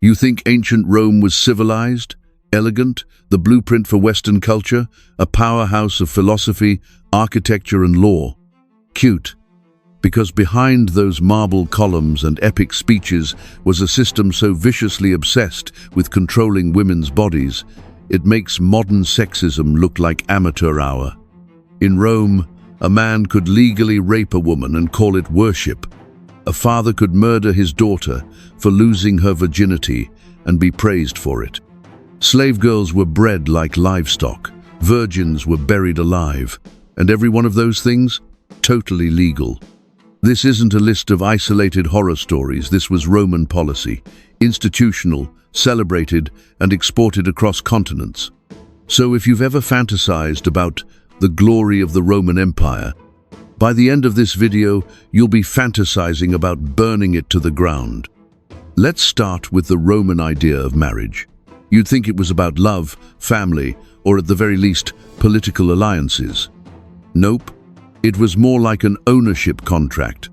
You think ancient Rome was civilized, elegant, the blueprint for Western culture, a powerhouse of philosophy, architecture and law? Cute. Because behind those marble columns and epic speeches was a system so viciously obsessed with controlling women's bodies, it makes modern sexism look like amateur hour. In Rome, a man could legally rape a woman and call it worship. A father could murder his daughter for losing her virginity and be praised for it. Slave girls were bred like livestock, virgins were buried alive, and every one of those things, totally legal. This isn't a list of isolated horror stories. This was Roman policy, institutional, celebrated, and exported across continents. So if you've ever fantasized about the glory of the Roman Empire, by the end of this video, you'll be fantasizing about burning it to the ground. Let's start with the Roman idea of marriage. You'd think it was about love, family, or at the very least, political alliances. Nope. It was more like an ownership contract,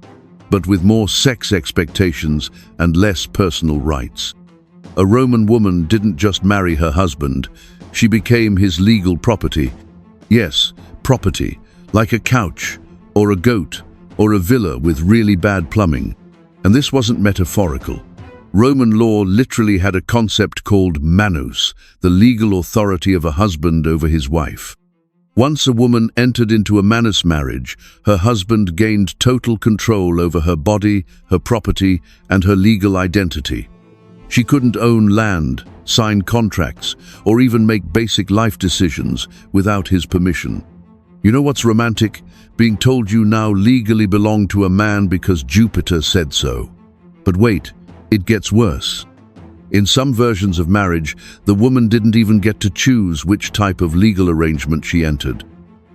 but with more sex expectations and less personal rights. A Roman woman didn't just marry her husband, she became his legal property. Yes, property, like a couch, or a goat, or a villa with really bad plumbing. And this wasn't metaphorical. Roman law literally had a concept called manus, the legal authority of a husband over his wife. Once a woman entered into a manus marriage, her husband gained total control over her body, her property, and her legal identity. She couldn't own land, sign contracts, or even make basic life decisions without his permission. You know what's romantic? Being told you now legally belong to a man because Jupiter said so. But wait, it gets worse. In some versions of marriage, the woman didn't even get to choose which type of legal arrangement she entered.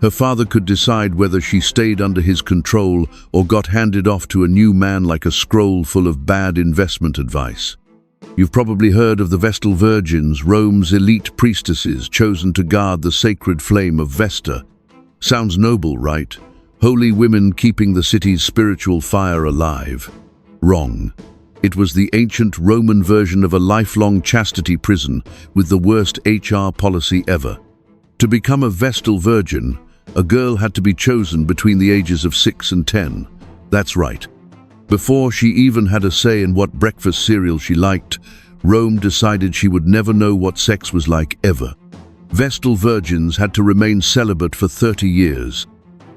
Her father could decide whether she stayed under his control or got handed off to a new man like a scroll full of bad investment advice. You've probably heard of the Vestal Virgins, Rome's elite priestesses chosen to guard the sacred flame of Vesta. Sounds noble, right? Holy women keeping the city's spiritual fire alive. Wrong. It was the ancient Roman version of a lifelong chastity prison with the worst HR policy ever. To become a Vestal Virgin, a girl had to be chosen between the ages of 6 and 10. That's right. Before she even had a say in what breakfast cereal she liked, Rome decided she would never know what sex was like ever. Vestal Virgins had to remain celibate for 30 years.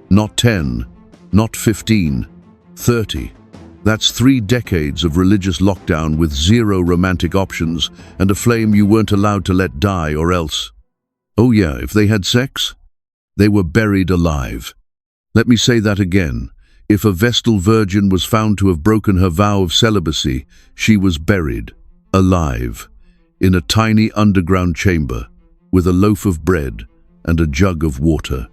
Not 10, not 15, 30. That's 3 decades of religious lockdown with 0 romantic options and a flame you weren't allowed to let die or else. Oh yeah, if they had sex, they were buried alive. Let me say that again. If a Vestal Virgin was found to have broken her vow of celibacy, she was buried, alive, in a tiny underground chamber, with a loaf of bread and a jug of water.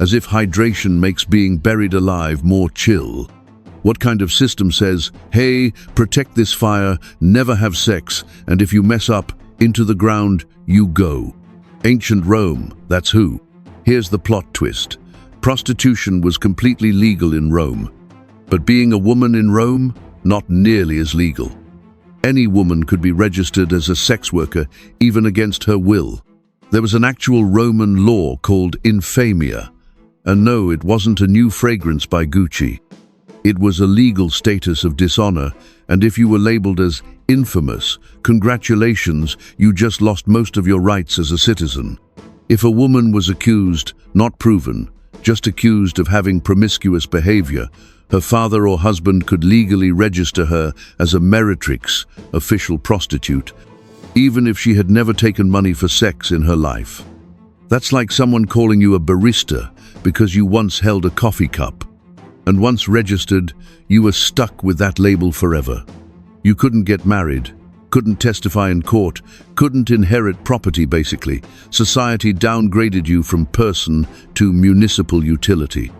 As if hydration makes being buried alive more chill. What kind of system says, hey, protect this fire, never have sex, and if you mess up, into the ground you go? Ancient Rome, that's who. Here's the plot twist. Prostitution was completely legal in Rome. But being a woman in Rome, not nearly as legal. Any woman could be registered as a sex worker, even against her will. There was an actual Roman law called infamia. And no, it wasn't a new fragrance by Gucci. It was a legal status of dishonor, and if you were labeled as infamous, congratulations, you just lost most of your rights as a citizen. If a woman was accused, not proven, just accused of having promiscuous behavior, her father or husband could legally register her as a meretrix, official prostitute, even if she had never taken money for sex in her life. That's like someone calling you a barista because you once held a coffee cup. And once registered, you were stuck with that label forever. You couldn't get married, couldn't testify in court, couldn't inherit property basically. Society downgraded you from person to municipal utility.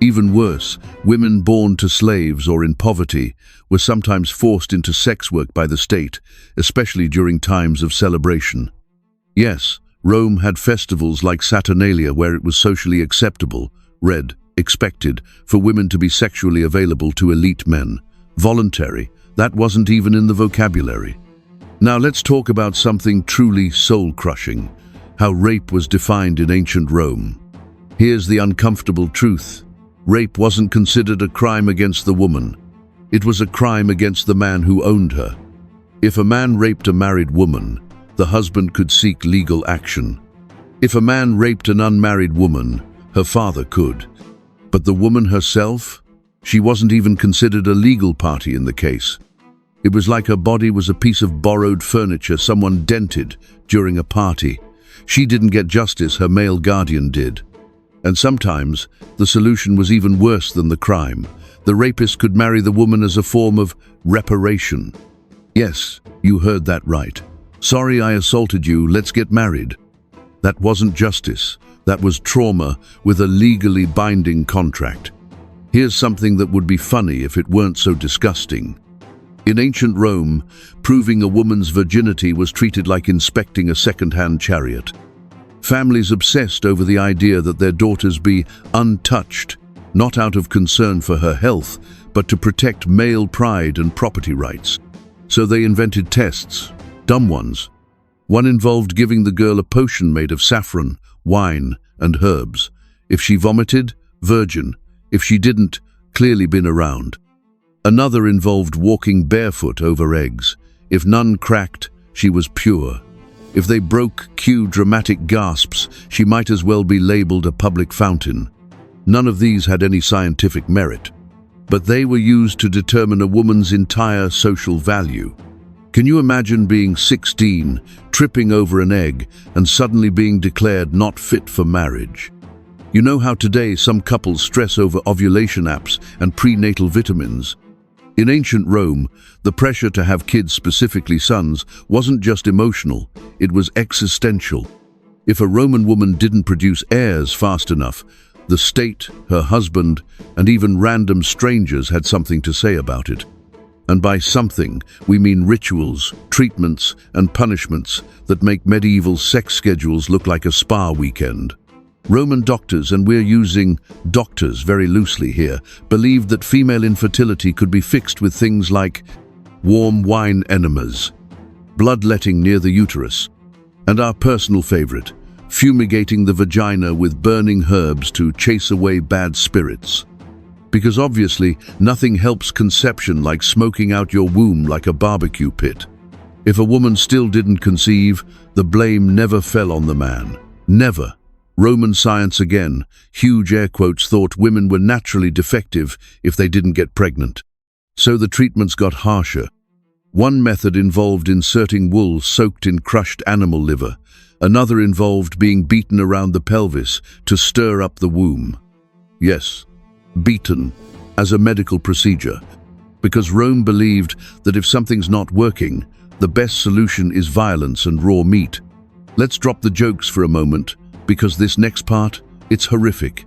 Even worse, women born to slaves or in poverty were sometimes forced into sex work by the state, especially during times of celebration. Yes, Rome had festivals like Saturnalia where it was socially acceptable, expected, for women to be sexually available to elite men. Voluntary, that wasn't even in the vocabulary. Now let's talk about something truly soul-crushing, how rape was defined in ancient Rome. Here's the uncomfortable truth. Rape wasn't considered a crime against the woman. It was a crime against the man who owned her. If a man raped a married woman, the husband could seek legal action. If a man raped an unmarried woman, her father could. But the woman herself? She wasn't even considered a legal party in the case. It was like her body was a piece of borrowed furniture someone dented during a party. She didn't get justice, her male guardian did. And sometimes, the solution was even worse than the crime. The rapist could marry the woman as a form of reparation. Yes, you heard that right. Sorry I assaulted you, let's get married. That wasn't justice. That was trauma with a legally binding contract. Here's something that would be funny if it weren't so disgusting. In ancient Rome, proving a woman's virginity was treated like inspecting a second-hand chariot. Families obsessed over the idea that their daughters be untouched, not out of concern for her health, but to protect male pride and property rights. So they invented tests, dumb ones. One involved giving the girl a potion made of saffron, wine, and herbs. If she vomited, virgin. If she didn't, clearly been around. Another involved walking barefoot over eggs. If none cracked, she was pure. If they broke, cue dramatic gasps, she might as well be labeled a public fountain. None of these had any scientific merit, but they were used to determine a woman's entire social value. Can you imagine being 16, tripping over an egg, and suddenly being declared not fit for marriage? You know how today some couples stress over ovulation apps and prenatal vitamins? In ancient Rome, the pressure to have kids, specifically sons, wasn't just emotional, it was existential. If a Roman woman didn't produce heirs fast enough, the state, her husband, and even random strangers had something to say about it. And by something, we mean rituals, treatments, and punishments that make medieval sex schedules look like a spa weekend. Roman doctors, and we're using doctors very loosely here, believed that female infertility could be fixed with things like warm wine enemas, bloodletting near the uterus, and our personal favorite, fumigating the vagina with burning herbs to chase away bad spirits. Because obviously, nothing helps conception like smoking out your womb like a barbecue pit. If a woman still didn't conceive, the blame never fell on the man. Never. Roman science again, huge air quotes, thought women were naturally defective if they didn't get pregnant. So the treatments got harsher. One method involved inserting wool soaked in crushed animal liver. Another involved being beaten around the pelvis to stir up the womb. Yes, beaten, as a medical procedure. Because Rome believed that if something's not working, the best solution is violence and raw meat. Let's drop the jokes for a moment, because this next part, it's horrific.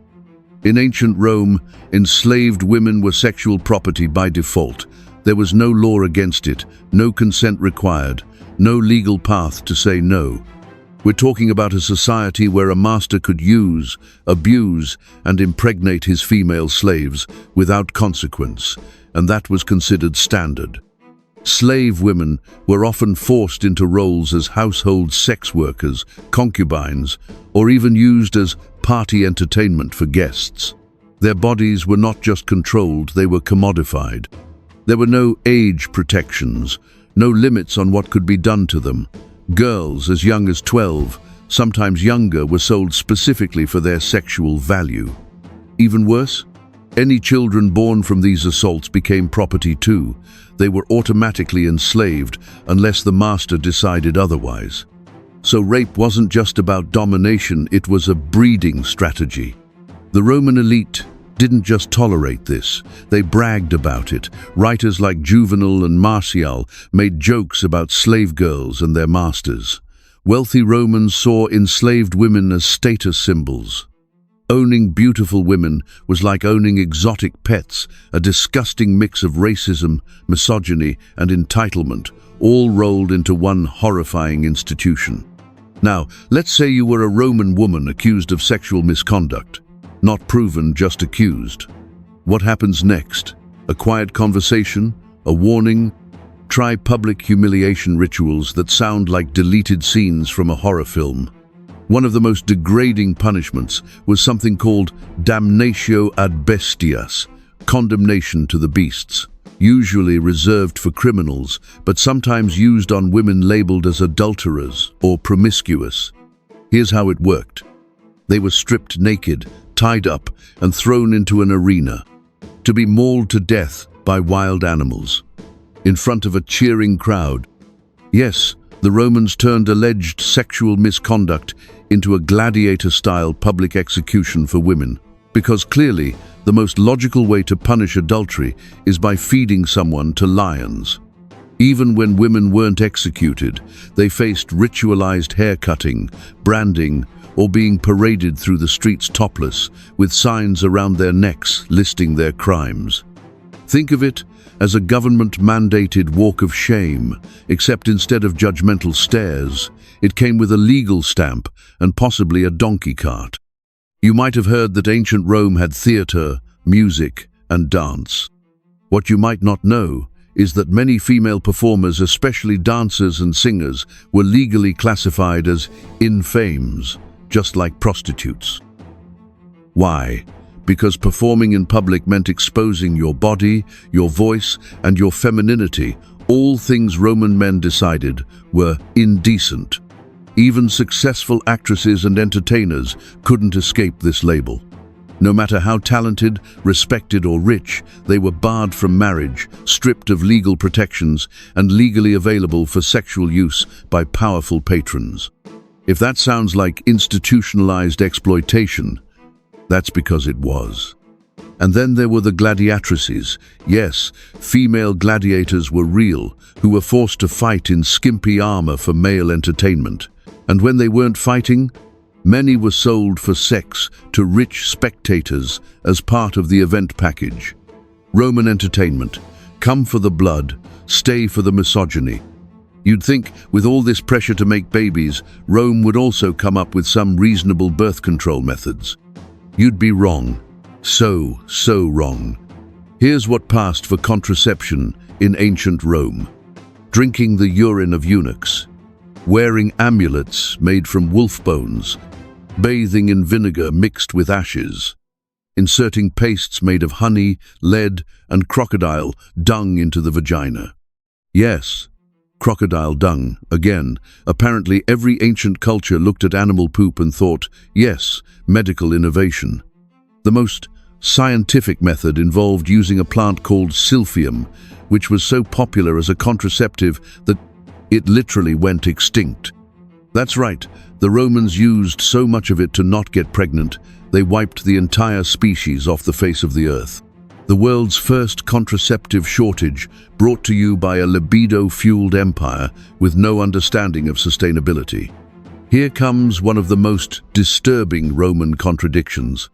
In ancient Rome, enslaved women were sexual property by default. There was no law against it, no consent required, no legal path to say no. We're talking about a society where a master could use, abuse, and impregnate his female slaves without consequence, and that was considered standard. Slave women were often forced into roles as household sex workers, concubines, or even used as party entertainment for guests. Their bodies were not just controlled, they were commodified. There were no age protections, no limits on what could be done to them. Girls as young as 12, sometimes younger, were sold specifically for their sexual value. Even worse, any children born from these assaults became property too. They were automatically enslaved unless the master decided otherwise. So rape wasn't just about domination, it was a breeding strategy. The Roman elite didn't just tolerate this, they bragged about it. Writers like Juvenal and Martial made jokes about slave girls and their masters. Wealthy Romans saw enslaved women as status symbols. Owning beautiful women was like owning exotic pets, a disgusting mix of racism, misogyny, and entitlement, all rolled into one horrifying institution. Now, let's say you were a Roman woman accused of sexual misconduct. Not proven, just accused. What happens next? A quiet conversation? A warning? Try public humiliation rituals that sound like deleted scenes from a horror film. One of the most degrading punishments was something called damnatio ad bestias, condemnation to the beasts, usually reserved for criminals, but sometimes used on women labeled as adulterers or promiscuous. Here's how it worked. They were stripped naked, tied up, and thrown into an arena, to be mauled to death by wild animals, in front of a cheering crowd. Yes, the Romans turned alleged sexual misconduct into a gladiator-style public execution for women, because clearly the most logical way to punish adultery is by feeding someone to lions. Even when women weren't executed, they faced ritualized hair-cutting, branding, or being paraded through the streets topless, with signs around their necks listing their crimes. Think of it as a government-mandated walk of shame, except instead of judgmental stares, it came with a legal stamp and possibly a donkey cart. You might have heard that ancient Rome had theater, music, and dance. What you might not know is that many female performers, especially dancers and singers, were legally classified as infames, just like prostitutes. Why? Because performing in public meant exposing your body, your voice, and your femininity, all things Roman men decided were indecent. Even successful actresses and entertainers couldn't escape this label. No matter how talented, respected, or rich, they were barred from marriage, stripped of legal protections, and legally available for sexual use by powerful patrons. If that sounds like institutionalized exploitation, that's because it was. And then there were the gladiatrices. Yes, female gladiators were real, who were forced to fight in skimpy armor for male entertainment. And when they weren't fighting, many were sold for sex to rich spectators as part of the event package. Roman entertainment. Come for the blood, stay for the misogyny. You'd think, with all this pressure to make babies, Rome would also come up with some reasonable birth control methods. You'd be wrong. So wrong. Here's what passed for contraception in ancient Rome. Drinking the urine of eunuchs. Wearing amulets made from wolf bones. Bathing in vinegar mixed with ashes. Inserting pastes made of honey, lead, and crocodile dung into the vagina. Yes, crocodile dung, again. Apparently every ancient culture looked at animal poop and thought, yes, medical innovation. The most scientific method involved using a plant called silphium, which was so popular as a contraceptive that it literally went extinct. That's right, the Romans used so much of it to not get pregnant, they wiped the entire species off the face of the earth. The world's first contraceptive shortage, brought to you by a libido-fueled empire with no understanding of sustainability. Here comes one of the most disturbing Roman contradictions.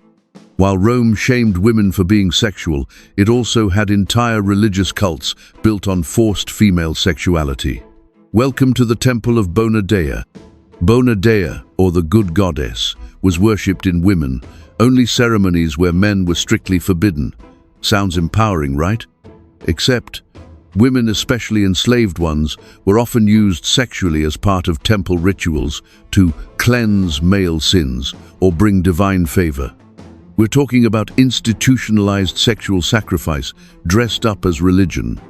While Rome shamed women for being sexual, it also had entire religious cults built on forced female sexuality. Welcome to the Temple of Bona Dea. Bona Dea, or the good goddess, was worshipped in women, only ceremonies where men were strictly forbidden. Sounds empowering, right? Except, women, especially enslaved ones, were often used sexually as part of temple rituals to cleanse male sins or bring divine favor. We're talking about institutionalized sexual sacrifice dressed up as religion.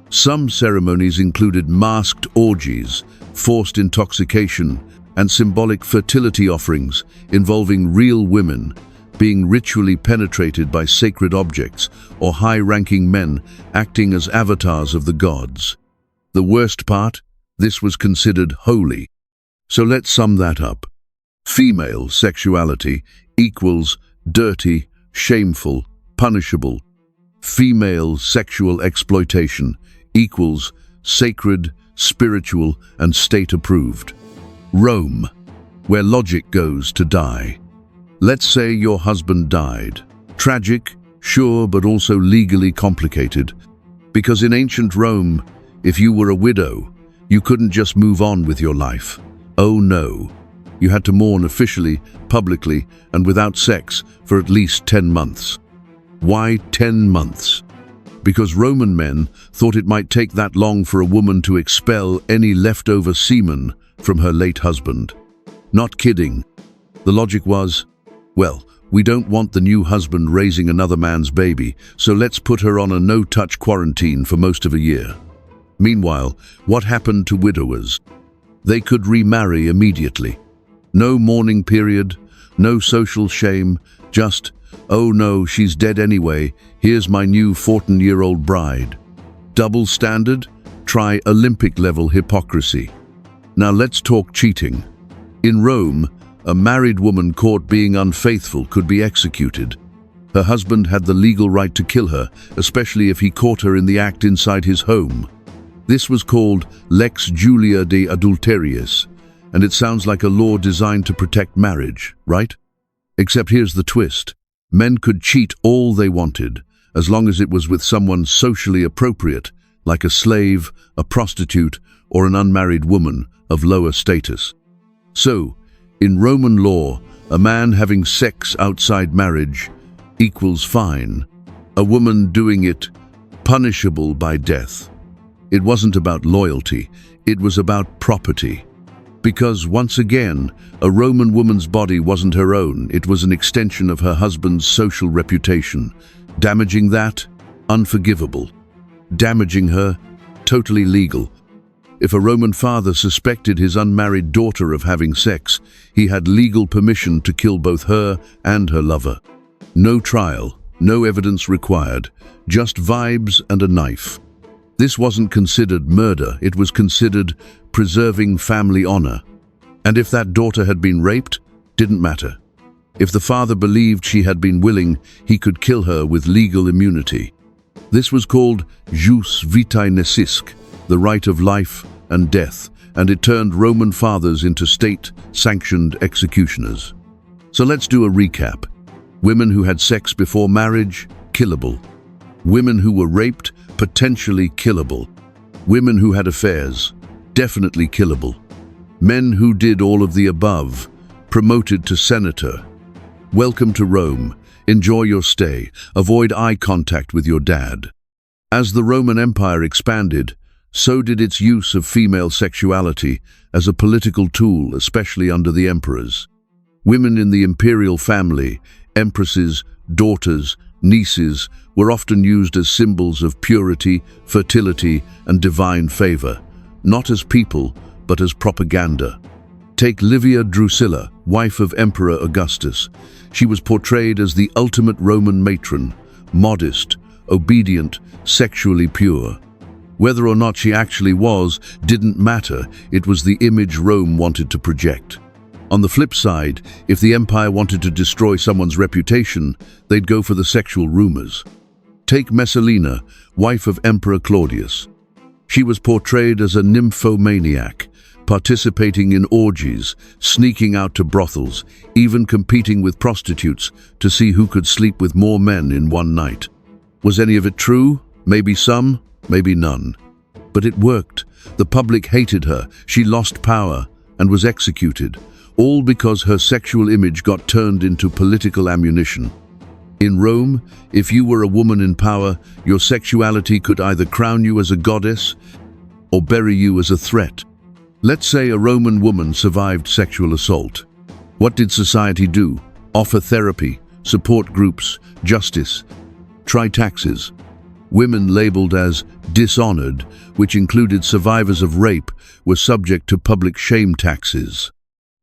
Some ceremonies included masked orgies, forced intoxication, and symbolic fertility offerings involving real women being ritually penetrated by sacred objects or high-ranking men acting as avatars of the gods. The worst part? This was considered holy. So let's sum that up. Female sexuality equals dirty, shameful, punishable. Female sexual exploitation equals sacred, spiritual, and state-approved. Rome, where logic goes to die. Let's say your husband died. Tragic, sure, but also legally complicated. Because in ancient Rome, if you were a widow, you couldn't just move on with your life. Oh no. You had to mourn officially, publicly, and without sex for at least 10 months. Why 10 months? because Roman men thought it might take that long for a woman to expel any leftover semen from her late husband. Not kidding. The logic was, well, we don't want the new husband raising another man's baby, so let's put her on a no-touch quarantine for most of a year. Meanwhile, what happened to widowers? They could remarry immediately. No mourning period, no social shame, just, oh no, she's dead anyway, here's my new 14-year-old bride. Double standard? Try Olympic-level hypocrisy. Now let's talk cheating. In Rome, a married woman caught being unfaithful could be executed. Her husband had the legal right to kill her, especially if he caught her in the act inside his home. This was called Lex Julia de Adulteriis, and it sounds like a law designed to protect marriage, right? Except here's the twist. Men could cheat all they wanted, as long as it was with someone socially appropriate, like a slave, a prostitute, or an unmarried woman of lower status. So, in Roman law, a man having sex outside marriage equals fine. A woman doing it, punishable by death. It wasn't about loyalty, it was about property. Because, once again, a Roman woman's body wasn't her own, it was an extension of her husband's social reputation. Damaging that? Unforgivable. Damaging her? Totally legal. If a Roman father suspected his unmarried daughter of having sex, he had legal permission to kill both her and her lover. No trial, no evidence required, just vibes and a knife. This wasn't considered murder, it was considered preserving family honor. And if that daughter had been raped, didn't matter. If the father believed she had been willing, he could kill her with legal immunity. This was called jus vitae necisque, the right of life and death, and it turned Roman fathers into state-sanctioned executioners. So let's do a recap. Women who had sex before marriage, killable. Women who were raped, potentially killable. Women who had affairs, definitely killable. Men who did all of the above, promoted to senator. Welcome to Rome. Enjoy your stay. Avoid eye contact with your dad. As the Roman Empire expanded, so did its use of female sexuality as a political tool, especially under the emperors. Women in the imperial family, empresses, daughters, nieces, were often used as symbols of purity, fertility, and divine favor, not as people, but as propaganda. Take Livia Drusilla, wife of Emperor Augustus. She was portrayed as the ultimate Roman matron, modest, obedient, sexually pure. Whether or not she actually was didn't matter, it was the image Rome wanted to project. On the flip side, if the empire wanted to destroy someone's reputation, they'd go for the sexual rumors. Take Messalina, wife of Emperor Claudius. She was portrayed as a nymphomaniac, participating in orgies, sneaking out to brothels, even competing with prostitutes to see who could sleep with more men in one night. Was any of it true? Maybe some, maybe none. But it worked. The public hated her, she lost power, and was executed, all because her sexual image got turned into political ammunition. In Rome, if you were a woman in power, your sexuality could either crown you as a goddess or bury you as a threat. Let's say a Roman woman survived sexual assault. What did society do? Offer therapy, support groups, justice, try taxes. Women labeled as dishonored, which included survivors of rape, were subject to public shame taxes.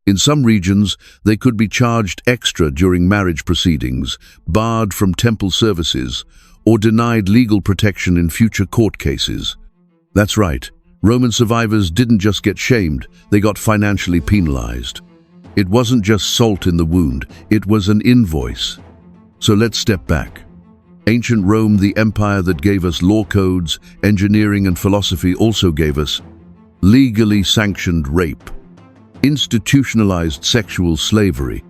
In some regions, they could be charged extra during marriage proceedings, barred from temple services, or denied legal protection in future court cases. That's right, Roman survivors didn't just get shamed, they got financially penalized. It wasn't just salt in the wound, it was an invoice. So let's step back. Ancient Rome, the empire that gave us law codes, engineering and philosophy, also gave us legally sanctioned rape, institutionalized sexual slavery,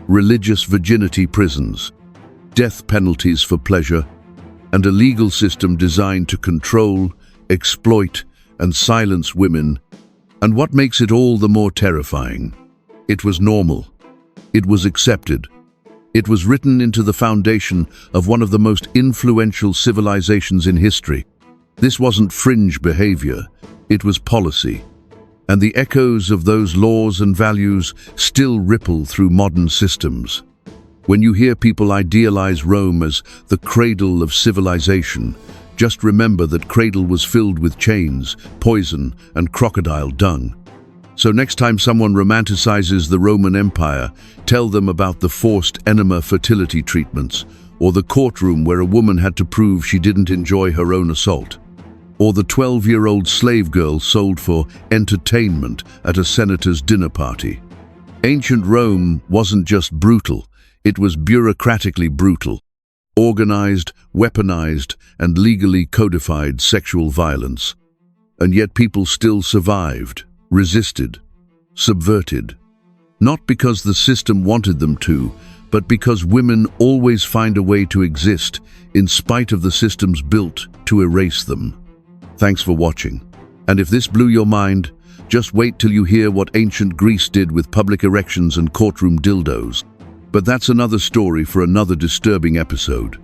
religious virginity prisons, death penalties for pleasure, and a legal system designed to control, exploit, and silence women. And what makes it all the more terrifying? It was normal. It was accepted. It was written into the foundation of one of the most influential civilizations in history. This wasn't fringe behavior, it was policy. And the echoes of those laws and values still ripple through modern systems. When you hear people idealize Rome as the cradle of civilization, just remember that cradle was filled with chains, poison, and crocodile dung. So next time someone romanticizes the Roman Empire, tell them about the forced enema fertility treatments, or the courtroom where a woman had to prove she didn't enjoy her own assault, or the 12-year-old slave girl sold for entertainment at a senator's dinner party. Ancient Rome wasn't just brutal, it was bureaucratically brutal. Organized, weaponized, and legally codified sexual violence. And yet people still survived, resisted, subverted. Not because the system wanted them to, but because women always find a way to exist in spite of the systems built to erase them. Thanks for watching. And if this blew your mind, just wait till you hear what ancient Greece did with public erections and courtroom dildos. But that's another story for another disturbing episode.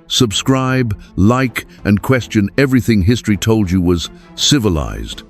Subscribe, like, and question everything history told you was civilized.